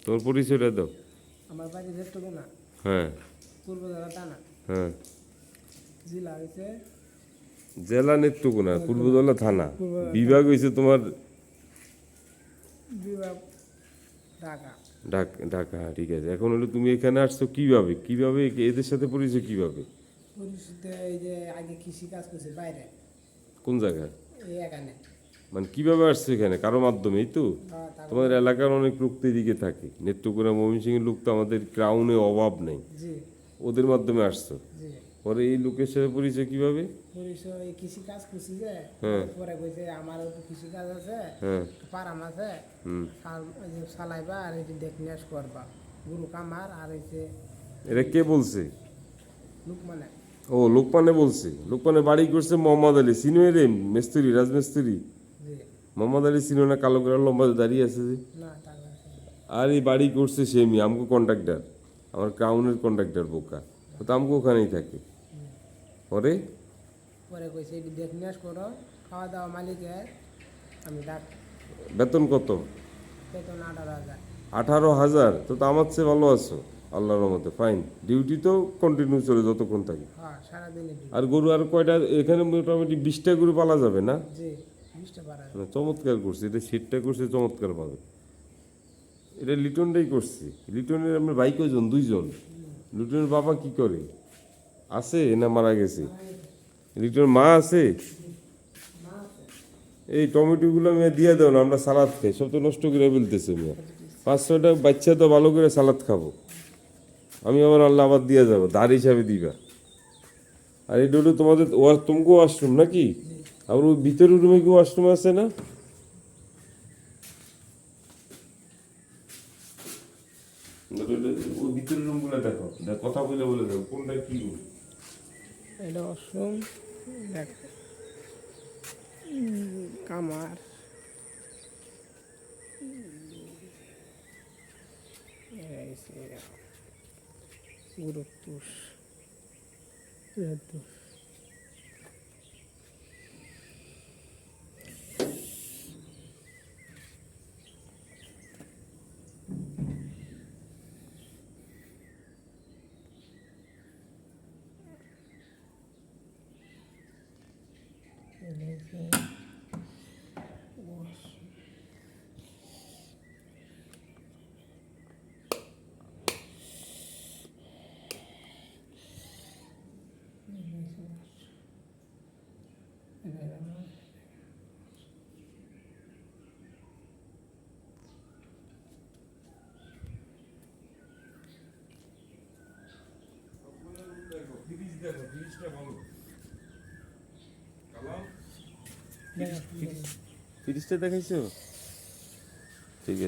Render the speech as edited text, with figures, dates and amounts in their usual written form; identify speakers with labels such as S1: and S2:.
S1: তোমার পরিচয়টা দাও।
S2: আমার বাড়ি নেত্রকোনা,
S1: হ্যাঁ
S2: পূর্ব জেলা টানা,
S1: হ্যাঁ।
S2: জেলা হয়েছে
S1: জেলা নেত্রকোনা, পূর্বদলা থানা,
S2: পূর্ব
S1: বিভাগ হয়েছে তোমার
S2: বিভাগ ঢাকা।
S1: ঢাকা। হ্যাঁ ঠিক আছে। এখন হলো তুমি এখানে আসছো কিভাবে, কিভাবে এদের সাথে পরিচয় কিভাবে?
S2: পরিচিত এই যে আগে কৃষি কাজ করছে বাইরে,
S1: কোন জায়গায়?
S2: এই এখানে
S1: মানে কিভাবে আসছো এখানে? কারো মাধ্যমে? এই তো
S2: তারপর
S1: তোমাদের এলাকার অনেক লোক তো এদিকে থাকে, নেত্রকোনা ময়মনসিংহের লোক তো আমাদের ক্রাউনে অভাব নেই,
S2: জি
S1: ওদের মাধ্যমে আসছো।
S2: জি
S1: পরে এই লোকের সাথে পরিচয় কিভাবে?
S2: পরিচয় এই কৃষি কাজ করছি যে,
S1: হ্যাঁ।
S2: পরে কইছে আমারও তো কৃষি কাজ আছে,
S1: হ্যাঁ
S2: পারাম আছে,
S1: হুম।
S2: এই যে চালাইবা আর এই যে দেখনিয়াস করবা গুরু কামার আর এই যে
S1: এটা কে বলছে?
S2: লোক মানে
S1: ও লোকমানে বলছে। লোকমানে বাড়ি করছে মোহাম্মদ আলী, সিনুয়ে রে মিস্ত্রি, রাজমিস্ত্রি।
S2: জি
S1: মোহাম্মদ আলী সিনো না, কালো করে লম্বা দাঁড়িয়ে আছে যে?
S2: না তারপর
S1: আর এই বাড়ি করছে সেমি, আমগো কন্ট্রাক্টর, আমার ক্রাউনের কন্ট্রাক্টর বোকা, ও তো আমগো ওখানেই থাকে। পরে
S2: পরে কইছে এই দেখনিয়াস করো, খাওয়া দাওয়া মালিকের, আমি ডাক
S1: বেতন কত?
S2: বেতন 18,000।
S1: 18,000? তো আমার চেয়ে ভালো আছো আল্লাহর রহমতে, ফাইন। ডিউটি তো কন্টিনিউ চলে যতক্ষণ থাকি।
S2: হ্যাঁ সারাদিনে
S1: আর গরু আর কয়টা? এখানে মোটামুটি 20টা গরু পালা যাবে না?
S2: জি 20টা পারা
S1: না, চমৎকার করছে এটা, সেটটা করছে চমৎকার ভাবে। এটা লিটনটাই করছে। লিটনের আমরা ভাই কয়জন? 2জন। লিটনের বাবা কি করে? আছে না মারা গেছে? লিটনের মা আছে? এই টমেটোগুলো আমি দিয়ে দাও না, আমরা সালাদ খাই, সব তো নষ্ট করে ফেলতেছে মিয়া। 5-6টা বাচ্চা তো ভালো করে সালাদ খাবো, আমি আমার আল্লাহ আবার দিয়ে যাবো, ধার হিসাবে দিবা। আর এটা হলো তোমাদের তোমাকেও ওয়াশরুম নাকি? আবার ওই ভিতরের রুমে কি ওয়াশরুম আছে না? ওই ভিতরের রুমগুলো দেখো, কথা বলে বলে দেখো কোনটা কি রুম।
S2: এটা অসম দেখ কামার গুরুত্বস
S1: ফ্রিজটা দেখাইছো?